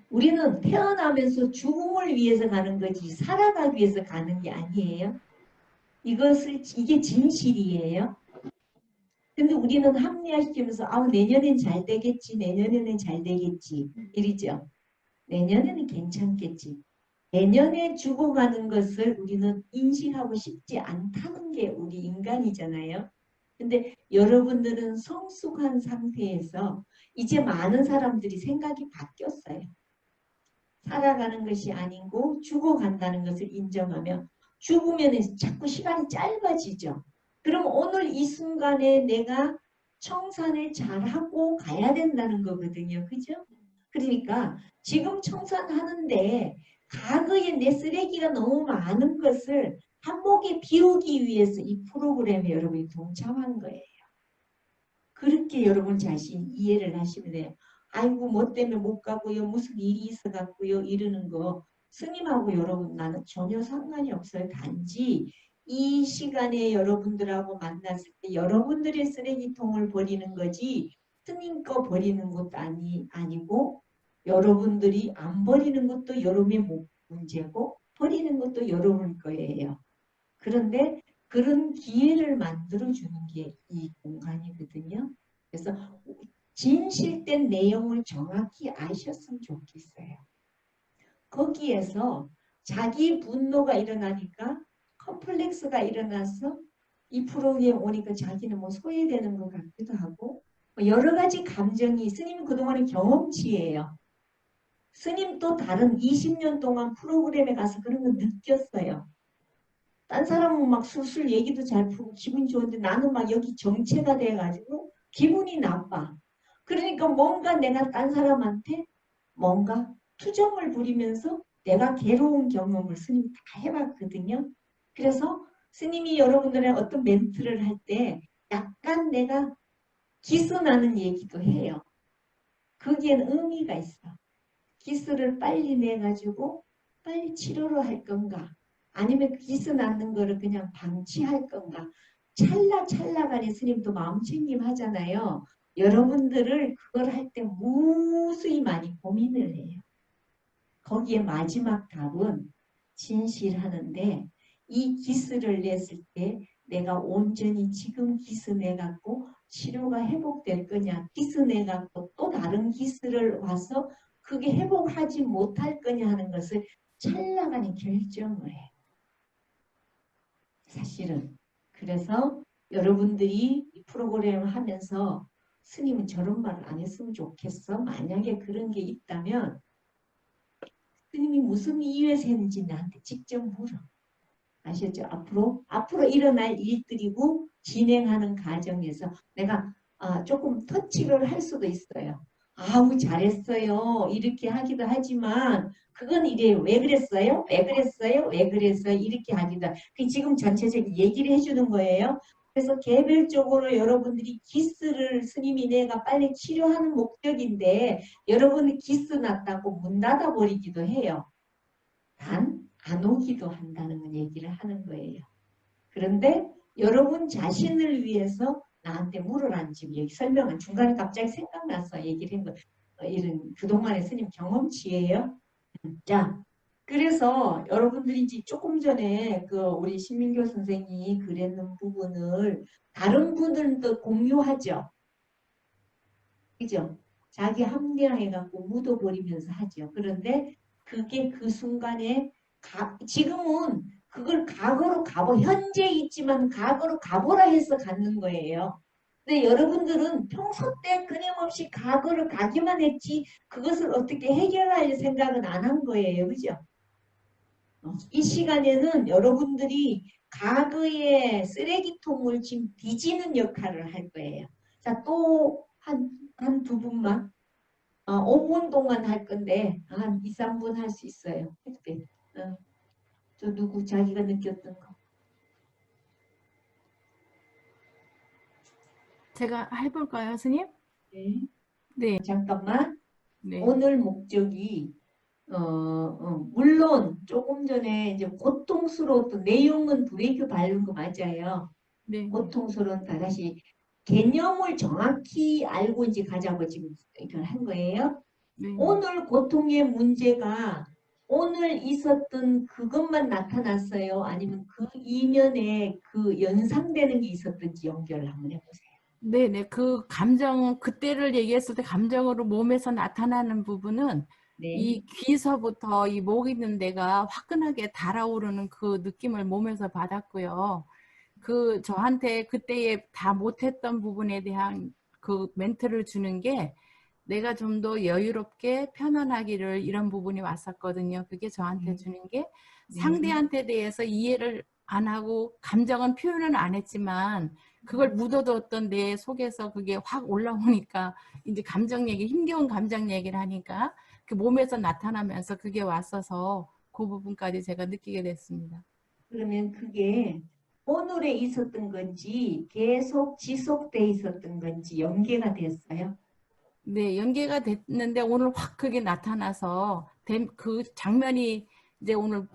우리는 태어나면서 죽음을 위해서 가는 거지 살아가기 위해서 가는 게 아니에요. 이게 진실이에요. 근데 우리는 합리화시키면서 내년엔 잘 되겠지, 내년에는 잘 되겠지 이러죠. 내년에는 괜찮겠지. 내년에 죽어가는 것을 우리는 인식하고 싶지 않다는 게 우리 인간이잖아요. 근데 여러분들은 성숙한 상태에서 이제 많은 사람들이 생각이 바뀌었어요. 살아가는 것이 아니고 죽어간다는 것을 인정하면 죽으면 자꾸 시간이 짧아지죠. 그럼 오늘 이 순간에 내가 청산을 잘하고 가야 된다는 거거든요. 그죠? 그러니까 지금 청산하는데 과거에 내 쓰레기가 너무 많은 것을 한몫에 비우기 위해서 이 프로그램에 여러분이 동참한 거예요. 그렇게 여러분 자신 이해를 하시면 돼요. 아이고 뭐 때문에 못 가고요. 무슨 일이 있어 갖고요. 이러는 거 스님하고 여러분 나는 전혀 상관이 없어요. 단지 이 시간에 여러분들하고 만났을 때 여러분들의 쓰레기통을 버리는 거지 스님 거 버리는 것도 아니고 여러분들이 안 버리는 것도 여러분의 문제고 버리는 것도 여러분 거예요. 그런데 그런 기회를 만들어주는 게 이 공간이거든요. 그래서 진실된 내용을 정확히 아셨으면 좋겠어요. 거기에서 자기 분노가 일어나니까 컴플렉스가 일어나서 이 프로그램 오니까 자기는 뭐 소외되는 것 같기도 하고 여러 가지 감정이 스님 그동안의 경험치예요. 스님도 다른 20년 동안 프로그램에 가서 그런 거 느꼈어요. 딴 사람은 막 술술 얘기도 잘 풀고 기분이 좋은데 나는 막 여기 정체가 돼가지고 기분이 나빠. 그러니까 뭔가 내가 딴 사람한테 뭔가 투정을 부리면서 내가 괴로운 경험을 스님이 다 해봤거든요. 그래서 스님이 여러분들의 어떤 멘트를 할 때 약간 내가 기스나는 얘기도 해요. 거기에는 의미가 있어. 기스를 빨리 내가지고 빨리 치료를 할 건가 아니면 기스 낳는 거를 그냥 방치할 건가 찰나간에 스님도 마음챙김 하잖아요. 여러분들을 그걸 할 때 무수히 많이 고민을 해요. 거기에 마지막 답은 진실하는데 이 기스를 냈을 때 내가 온전히 지금 기스 내갖고 치료가 회복될 거냐 기스 내갖고 또 다른 기스를 와서 그게 회복하지 못할 거냐 하는 것을 찰나간에 결정을 해요. 사실은. 그래서 여러분들이 이 프로그램을 하면서 스님은 저런 말을 안 했으면 좋겠어. 만약에 그런 게 있다면 스님이 무슨 이유에서 했는지 나한테 직접 물어. 아셨죠? 앞으로 일어날 일들이고 진행하는 과정에서 내가 조금 터치를 할 수도 있어요. 아우 잘했어요. 이렇게 하기도 하지만 그건 이래요. 왜 그랬어요? 왜 그랬어요? 왜 그랬어요? 이렇게 하기도 하고 지금 전체적인 얘기를 해주는 거예요. 그래서 개별적으로 여러분들이 기스를 스님이 내가 빨리 치료하는 목적인데 여러분이 기스 났다고 문 닫아버리기도 해요. 단 안 오기도 한다는 얘기를 하는 거예요. 그런데 여러분 자신을 위해서 나한테 물으라는 지금 얘기 설명은 중간에 갑자기 생각나서 얘기를 한 거. 이런 그동안의 스님 경험치예요. 자, 그래서 여러분들이 이제 조금 전에 우리 신민교 선생이 그랬는 부분을 다른 분들도 공유하죠. 그죠? 자기 합리화해갖고 묻어버리면서 하죠. 그런데 그게 그 순간에 지금은 그걸 과거로 현재 있지만 과거로 가보라 해서 갖는 거예요. 근데 여러분들은 평소 때 끊임없이 과거로 가기만 했지 그것을 어떻게 해결할 생각은 안 한 거예요. 그죠? 이 시간에는 여러분들이 과거의 쓰레기통을 지금 뒤지는 역할을 할 거예요. 자, 또 한 두 분만 5분 동안 할 건데 한 2, 3분 할 수 있어요. 그때. 저 누구 자기가 느꼈던 거. 제가 해볼까요, 스님? 네. 네. 잠깐만. 네. 오늘 목적이 물론 조금 전에 이제 고통스러웠던 내용은 브레이크 밟는 거 맞아요. 네. 고통스러웠다. 다시 개념을 정확히 알고 이제 가자고 지금 이걸 한 거예요. 네. 오늘 고통의 문제가 오늘 있었던 그것만 나타났어요? 아니면 그 이면에 그 연상되는 게 있었던지 연결을 한번 해보세요. 네네. 그 감정, 그때를 얘기했을 때 감정으로 몸에서 나타나는 부분은 네. 이 귀서부터 이 목 있는 데가 화끈하게 달아오르는 그 느낌을 몸에서 받았고요. 그 저한테 그때에 다 못했던 부분에 대한 그 멘트를 주는 게 내가 좀 더 여유롭게 편안하기를 이런 부분이 왔었거든요. 그게 저한테 주는 게 상대한테 대해서 이해를 안 하고 감정은 표현은 안 했지만 그걸 묻어뒀던 내 속에서 그게 확 올라오니까 이제 감정 얘기, 힘겨운 감정 얘기를 하니까 그 몸에서 나타나면서 그게 왔어서 그 부분까지 제가 느끼게 됐습니다. 그러면 그게 오늘에 있었던 건지 계속 지속돼 있었던 건지 연계가 됐어요? 네, 연계가 됐는데 오늘 확 그게 나타나서 그 장면이 이제 오늘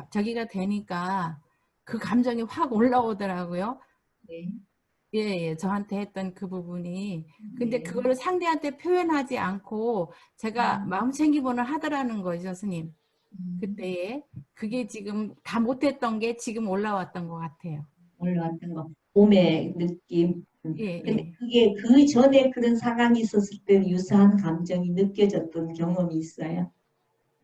저기가 되니까 그 감정이 확 올라오더라고요. 네. 예, 예, 저한테 했던 그 부분이. 근데 네. 그거를 상대한테 표현하지 않고 제가 마음 챙기본을 하더라는 거죠, 스님. 그때에. 그게 지금 다 못했던 게 지금 올라왔던 것 같아요. 올라왔던 거. 몸의 느낌. 예, 근데 예. 그게 그 전에 그런 상황이 있었을 때 유사한 감정이 느껴졌던 경험이 있어요?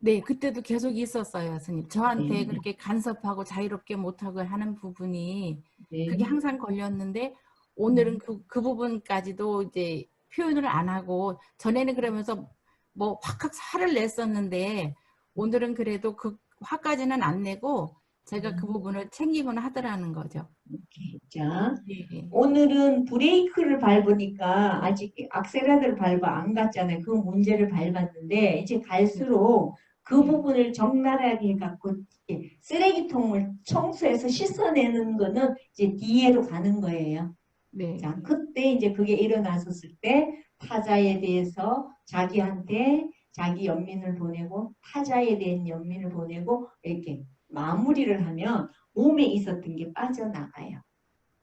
네, 그때도 계속 있었어요, 스님. 저한테 네. 그렇게 간섭하고 자유롭게 못하고 하는 부분이 네. 그게 항상 걸렸는데 오늘은 그 부분까지도 이제 표현을 안 하고 전에는 그러면서 뭐 확 화를 냈었는데 오늘은 그래도 그 화까지는 안 내고 제가 그 부분을 챙기곤 하더라는 거죠. 오케이. 자, 예, 예. 오늘은 브레이크를 밟으니까 아직 악셀레라를 밟아 안 갔잖아요. 그 문제를 밟았는데 이제 갈수록 그 부분을 적나라하게 갖고 쓰레기통을 청소해서 씻어내는 거는 이제 뒤에로 가는 거예요. 네. 자, 그때 이제 그게 일어났었을 때 타자에 대해서 자기한테 자기 연민을 보내고 타자에 대한 연민을 보내고 이렇게 마무리를 하면 몸에 있었던 게 빠져나가요.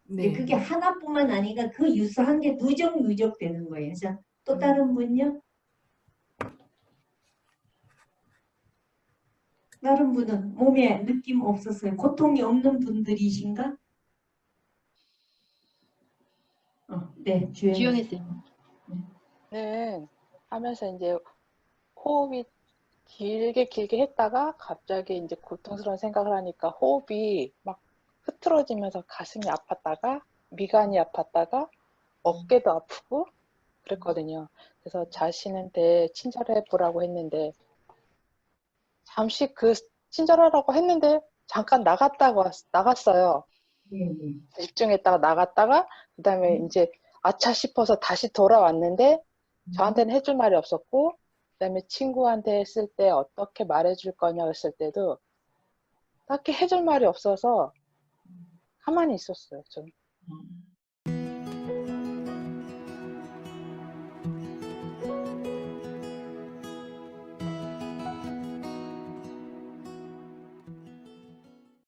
근데 네. 그게 하나뿐만 아니라 그 유사한 게 누적 되는 거예요. 자, 또 다른 분요? 다른 분은 몸에 느낌 없었어요? 고통이 없는 분들이신가? 네, 주영애 쌤. 네. 하면서 이제 호흡이 길게 했다가 갑자기 이제 고통스러운 생각을 하니까 호흡이 막 흐트러지면서 가슴이 아팠다가 미간이 아팠다가 어깨도 아프고 그랬거든요. 그래서 자신한테 친절해 보라고 했는데 잠시 그 친절하라고 했는데 잠깐 나갔어요. 네. 집중했다가 나갔다가 그다음에 이제 아차 싶어서 다시 돌아왔는데 저한테는 해줄 말이 없었고 그다음에 친구한테 했을 때 어떻게 말해줄 거냐 했을 때도 딱히 해줄 말이 없어서 가만히 있었어요. 좀.